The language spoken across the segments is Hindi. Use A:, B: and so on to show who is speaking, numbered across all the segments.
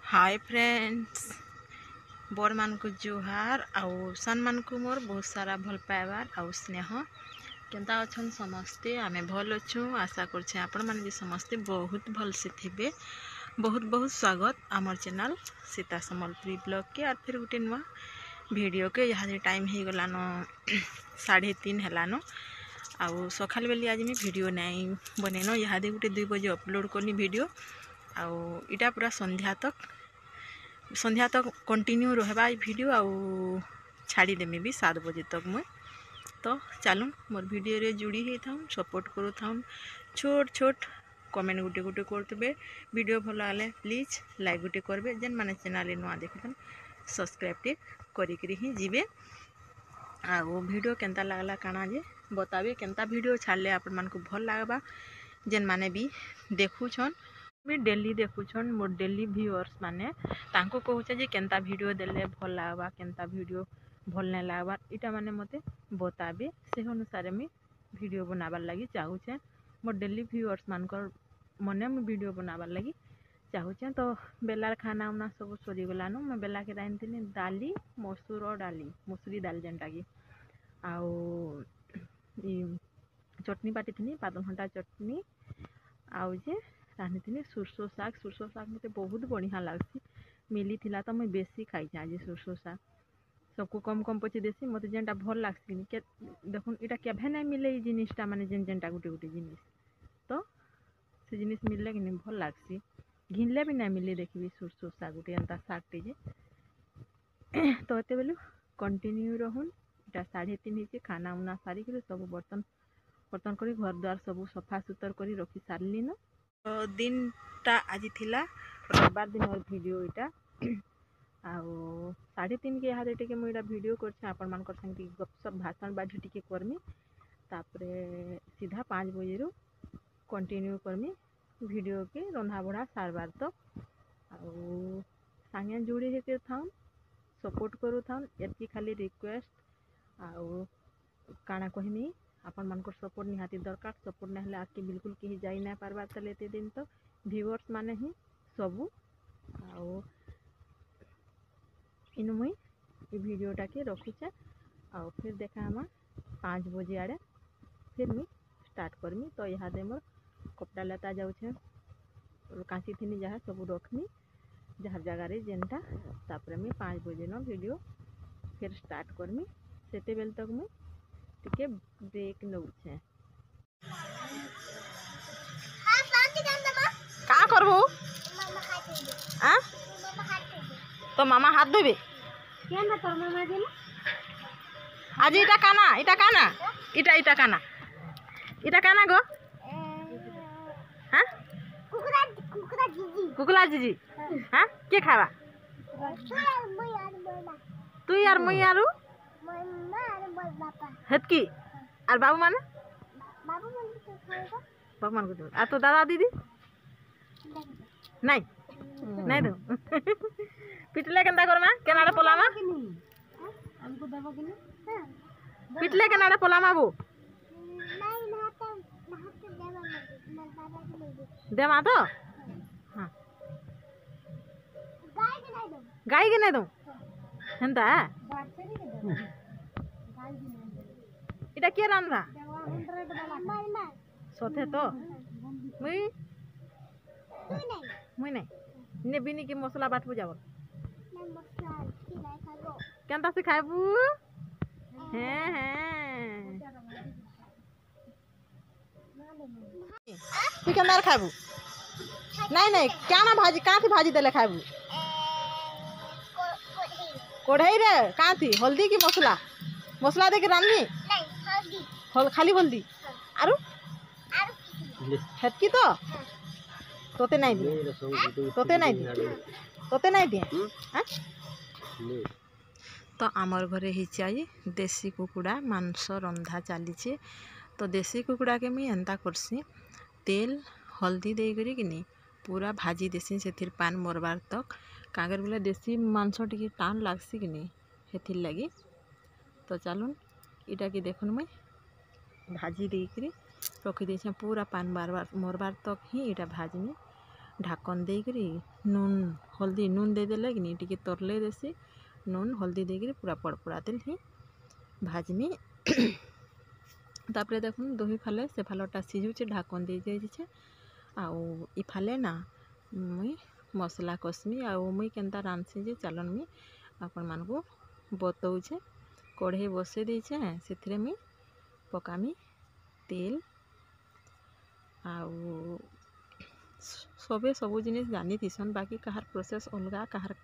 A: हाय फ्रेंड्स, बड़ मान को जुहार आउ सान मान को मोर बहुत सारा भल पाइबार आउ स्नेह। केंता अच्छन समस्ते? आमे भल अच्छु, आशा करछे आपण माने भी समस्ते बहुत भल से थिबे। बहुत बहुत स्वागत आमर चैनल सीता सम्बलपुरी ब्लॉग के। और फिर गोटे नुआ वीडियो के यहाँ टाइम हो गलान 3:30 हेलान आउ सकाल बेली आज मैं वीडियो नहीं बनैन। यहाँ गोटे 2 बजे अपलोड करनी वीडियो आउ इटा पूरा संध्या तक कंटिन्यू रहबा वीडियो आउ छाड़ी देमी भी 7 बजे तक मुई। तो चलून मोर वीडियो रे जुड़ी ही था, सपोर्ट करू था, छोट छोट कमेंट गुटे गुटे करते। वीडियो भल आले प्लीज लाइक गुटे करबे। जेन माने चैनल नुआ देखुन सब्सक्राइब टे करिकरी ही जीवे। आ वीडियो केंता लागला काना जे बताबे। केंता वीडियो छाड़ले आपण मान को भल लागबा। जेन माने भी देखुछन भी डेली देखुछन मोर डेली व्यूअर्स माने तांको कहूचे जे केंता वीडियो देले भल लागबा, केंता वीडियो भल नहीं लागबा, इटा माने मते बताबे। से अनुसार मैं वीडियो बनाबार लगी चाहूचे। मोर डेली व्यूअर्स मानकर मने मैं वीडियो बनाबार लगी चाहूचे। तो बेलार खाना उना सब सरी गलानु। मैं बेला के रांधनी दाली मसूरी दाल जेनटा की आउ चटनी बाटी थी, पातल घंटा चटनी आउ जे रांधि सुरसो साग मते बहुत बढ़िया लगसी। मिली थिला तो मैं बेसी खाई आज सुरसो साग। सबको कम कम पचे देसी मते जेनटा भल लागसी के देखुन इटा केभे नहीं मिले ई जिनिसटा माने जेनटा गुटे गुटे जिनिस। तो से जिनिस मिलले कि नहीं भल लागसी। घिनले भी नहीं मिले देखबी सुरसो साग गुटे एंता सागटे जे। तो एते बेलु कंटिन्यू रहून। इटा 3:30 हिचे खाना उना सारी के सब बर्तन करी घर द्वार सब सफा सुतर करी रखी सारली न। तो दिनटा आज थिला रविवार दिन और वीडियो इटा आउ 3:30 के यहाँ टे मुझे वीडियो कर आपण मान संगे गपसप भाषण बाजी टी करमी। तापरे सीधा 5 बजे रू कंटिन्यू करमी वीडियो के रंधा बढ़ा सारबार तक। आउ सांगे जोड़ी होकर थाउन सपोर्ट करू थाउन एति खाली रिक्वेस्ट। आउ काना कहमी आपण मानकर सपोर्ट निहाती दरकार। सपोर्ट ना हेले आके बिल्कुल कहीं जाई ना पारबा। तले एते दिन तो व्यूअर्स माने ही सबू आउ इन मुई ये वीडियोटा के रखुचे। आउ फिर देखा हम 5 बजे आड़े फिर मुई स्टार्ट करमी। तो यहाँ दे मोर कपड़ा लता जाऊे कांची थी जहाँ सब रखमी जहाँ जगार जेनटा। तापर मुई 5 बजे न वीडियो फिर स्टार्ट करमी। सेते बेल तक मुई टिके ब्रेक नउछे। का करबो तो मामा हाथ धोबे आज इटा काना इटा काना गो। हाँ कुकुला जीजी हाँ के खावा तू यार मुई यारू हेतकी और बाबू माने बाबू मान को आ तो दादा दीदी नहीं नहीं दो पिटले केनता करमा केनाडे पलामा हमको देबो कि नहीं पिटले केनाडे पलामा बो देमा तो हां गाय के नहीं दो हेंता इटा के रांधा सोथे तो मुई नहीं नेबिनी के मसला बाटबू जाबो केनता से खाइबू हैं हैं तू केनता खाइबू नहीं क्या ना भाजी कहाँ थी भाजी देले खाइबू कोढ़ई रे कहाँ थी हल्दी की मसला दे के रांधनी खाली हल्दी आरु हेतकी तो तोते नहीं दिए हाँ? तो आमर घरे हिचे आज देसी कुकुड़ा मांस रंधा चलीचे। तो देसी कुकुड़ा के मुई एंता करसी तेल हल्दी दे करी कि पूरा भाजी देसी से पान मरबार तक। कागर बोले देसी मांस टी टान लगसी कि हेथिर लगी। तो चलून इटा कि देखुन मुई भाजी देकरी रखी देछे पूरा पान बार मरबार तक ही इटा भाजमी। ढाकन देकरी नून हल्दी नून देदेले कि टी तरले देसी नून हल्दी देकर पूरा पड़पड़ा तेल ही भाजमी तापर देखुन दही फाले से फालटा सिझुचे ढाकन दे देछे आउ इ फाले ना मुई मसला कस्मी आउ मुई केनता रांधसी जे चलन मुई आपण मानकु बतौछे कढ़ई बसई देछे से मुई पकामी तेल आउ सबे सबू जिनिस जानी थीसन बाकी कहार प्रोसेस अलगा कहार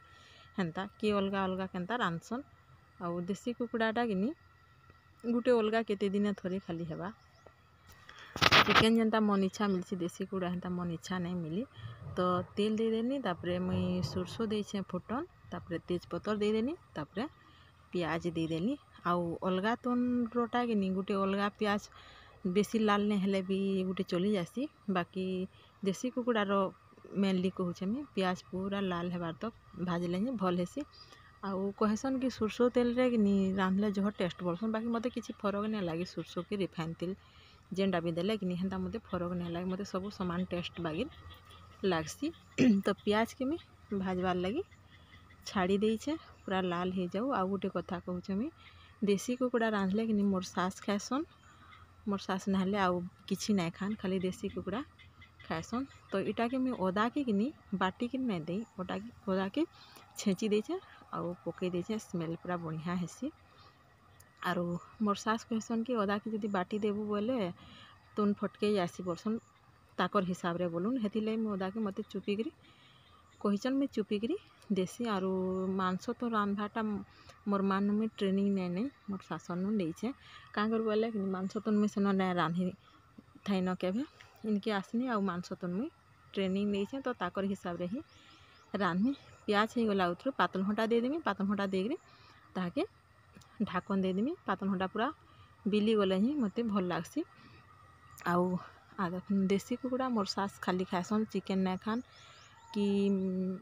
A: हेन्ता किए अलगा अलगा केन्ता रांधसन आउ देसी कुकुड़ाटा किनी गुटे अलगा केते दिन थोड़े खाली हेबा चिकेन जेनता मन इच्छा मिलसी देसी कुकुड़ा हेन्ता मन इच्छा नहीं मिली तो तेल दे देनी तापरे मुई सुरसो देछे फुटन तापरे तेजपत्र दे देनी तापरे प्याज दे देनी आउ अलगा तोन रोटा किनी गुटे अलगा प्याज बेसी लाल नहीं हेले भी गुटे चली जासी बाकी देसी कुकुड़ार मेनली कहूचे मुई प्याज पूरा लाल हेबार तक भाजले भल हेसी आउ कहसन कि सुरसो तेल रे किनी रांधले जह टेस्ट बोलसन बाकी मते किसी फरक नहीं लगे सुरसो कि रिफाइन तेल जेनटा भी देले कि हेन्ता मते फरक नहीं लगे मते सब समान टेस्ट बागी लागसी तो प्याज के मुई भाजबार लगी छाड़ी देछे पूरा लाल हो जाऊ आउ गोटे कथा कहूचे मुई देसी कुकुड़ा रांधले कि मोर सास खाएसन मोर सास नहले आउ किछि नहीं खान खाली देसी कुकुड़ा खाएसन तो इटा के मुई अदा के किनी बाटी के नहीं दे अदा के छेची देछे आउ पकई देछे स्मेल पूरा बढ़िया हेसी आरो मोर सास कहसन कि अदा के जदि बाटी देबू बोले तुन फटके आसी बरसन ताकर हिसाब रे बोलून हेथि ले मुई अदा के मते चुपिकरी कहिचन मुई चुपिकरी देसी आरो मांस तो रांधवाटा मोर मान मुई ट्रेनिंग नहीं मोर सासन नहींछे काँ कर बोले कि मांस तो मुई सेन नहीं रांधि थाई न केबे इनके आसनी आउ मांस तो मुई ट्रेनिंग नहीं तो ताकर हिसाब रे ही रांधमी प्याज हो गला उतरू पातल घंटा दे देमी पातल घंटा देकरी ताके ढाकन दे देमी पातल घंटा पूरा बिली गले ही मते भल लागसी आउ देसी कुकुड़ा मोर सास खाली खाएसन चिकेन नहीं खान कि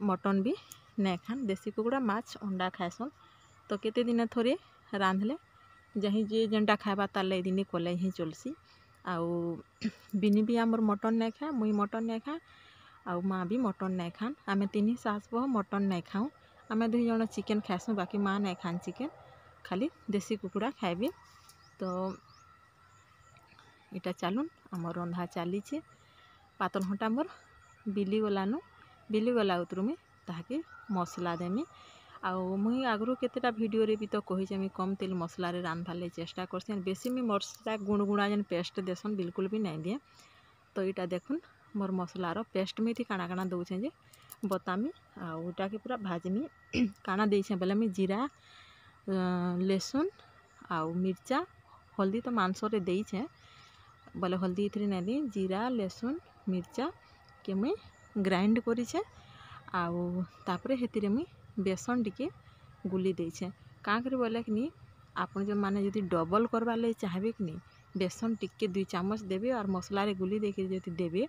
A: मटन भी नहीं खान देसी कुकुड़ा माछ अंडा खाएसन तो केते दिन थोड़े रांधले जही जे जेनटा खाएबा ताले दिन कले ही चलसी आउ बिनी भी आमर मटन नहीं खाए मुई मटन नहीं खाए आउ माँ भी मटन नहीं खान आमे तीन सास बह मटन नहीं खाऊँ आमे दुई जन चिकेन खाएसुँ बाकी माँ नहीं खान चिकेन खाली देसी कुकुड़ा खाएबी तो इटा चलुन आमर रंधा चली पातल घंटा मोर बिली गला उतरू मुई ताके मसला देमी आउ मुई आगरू केतेटा वीडियो रे भी तो कहिचे मुई कम तेल मसला रे रांधबार ले चेष्टा करसी बेसी मुई मसला गुणगुणा जेन पेस्ट देसन बिल्कुल भी नहीं दिए तो इटा देखुन मोर मसलार पेस्ट में काଣା काଣା दौचे जे बतामी आउटा के पूरा भाजमी काଣା देछे बेले मुई जीरा लहसुन आउ मिर्चा हल्दी तो मांस रे देछे बोले हल्दी इथरे नहीं दी जीरा लहसुन मिर्चा के मुई ग्राइंड करिछे आउ तापरे हेतिरे मुई बेसन टिके गुली देछे काँ कर बोले कि आपन जो माने यदि डबल करवा ले चाहबे कि बेसन टिके 2 चामच देबे और मसला रे गुली देके यदि देबे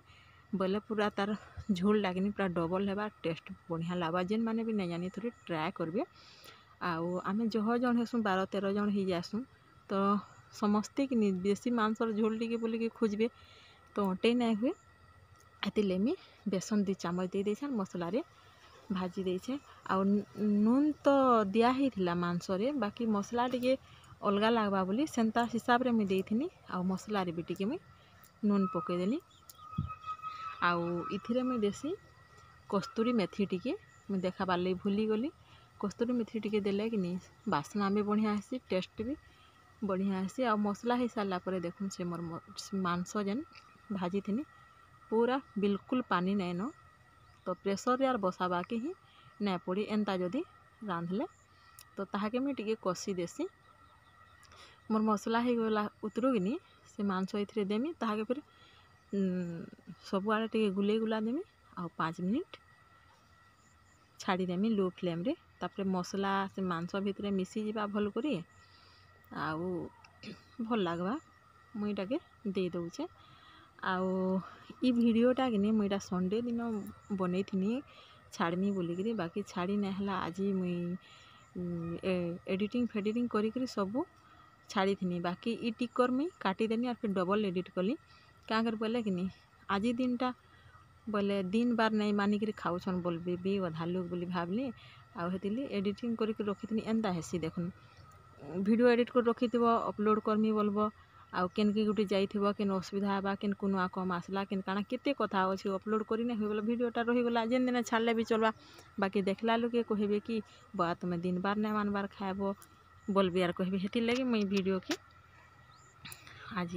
A: बोले पूरा तार झोल लागनी पूरा डबल हेबा टेस्ट बढ़िया लाबा जेन माने भी नहीं जानी थोड़ी ट्राए करबे आउ आमे जह जन हेसुँ 12-13 जन ही जासुँ तो समस्ते कि देसी मांसर झोल टिके बोले कि खोजबे तो अटे नहीं हुए हेतिले मी बेसन 2 चामच दे देछे मसला रे भाजी देछे आउ नून तो दिया ही थिला मांस रे बाकी मसला टिके अलगा लागबा बोली सेंता हिसाब रे मुई देइथिनी आउ मसला रे भी टिके मुई नून पकई देली आउ इथिरे मुई देसी कस्तूरी मेथी टिके मुई देखाबार लई भूली गली कस्तूरी मेथी टिके देले कि नहीं बास्ना भी बढ़िया आसी टेस्ट भी बढ़िया आसी आउ मसला हो सारा पर देखुन से मोर मांस जेन भाजी थी पूरा बिल्कुल पानी नहीं न तो प्रेसर रे यार बसाबा के ही नहीं पड़ी एंता जदि रांधले तो ताहाके मुई टिके कषी देसी मोर मसला हो गला उतरू कि से मांस इथरे देमी ताहाके फिर सब आड़े टिके गुले गुला देमी आउ 5 मिनिट छाड़ी देमी लो फ्लेम रे तापरे मसला से मांस भितरे मिसी जीवा भल करी आउ भल लागबा मुईटा के दे दउचे आउ ई वीडियोटा कि मुईटा संडे दिन बनै थिनी छाड़मी बोलिकी बाकी छाड़ी नहीं हला आज मुई एडिटिंग फेडिटिंग करी सबू छाड़ी थिनी बाकी ई टिकर मुई काटिदेनी और फिर डबल एडिट कली क्या कर बोले कि आज दिनटा बोले दिन बार नहीं मानिक खाऊन बोलबे भी अधा लोग बोली भावली आती एडिटिंग करके रखी एंता हेसी देखुन वीडियो एडिट कर रखी अपलोड करमी बोलबो आउ केन के गुटे जाइथिबो केन असुविधा बा केन कुनुआ कम आसला केन काना केते कथा अछि अपलोड करी नै होइबला वीडियोटा रहिगला जेन दिन छाड़ले भी चलबा बाकी देखला लोग कहबे कि बा तुम दिन बार नै मानबार खाइबो बोलबे आर कहबे हेति लगी मुई वीडियो के आज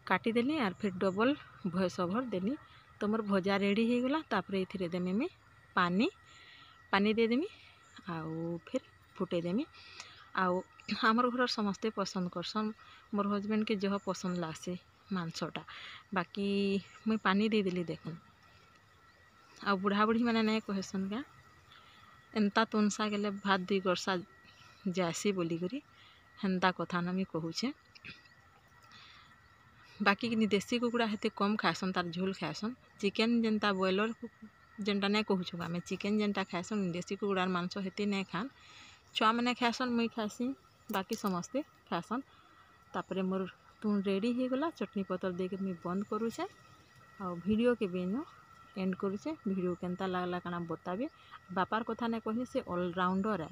A: काटी देली आर फिर डबल वॉइस ओवर देली तो मोर भजा रेडी हो गला तापरे इथिरे देमी मी पानी दे देमी आउ फिर फुटे देमी आउ हमर घर समस्ते पसंद करसन मोर हस्बैंड के जह पसंद लागसी मांसटा बाकी मुई पानी दे देली देखुन आ बुढ़ा बुढ़ी मैंने नहीं कहसन क्या एंता तुनसा गेले भात 2 गरसा जासी बोली करी हेन्ता कथा न मुई कहूछे बाकी कि देसी कुकुड़ा हेते कम खाएसन तार झोल खाएसन चिकेन जेनता बॉयलर जेनटा नहीं कहूछु आमे चिकेन जेनटा खाएसन देसी कुकुड़ार मांस हेते नहीं खान छुआ मैंने खाएसन मुई खाएसी बाकी समस्ते खाएसन तापरे मोर तुन रेडी हो गला चटनी पतर देके मुई बंद करूछे आ वीडियो के बेनो एंड करूछे वीडियो केनता लागला काना बताबे बापार कथा नहीं कहनी से ऑलराउंडर है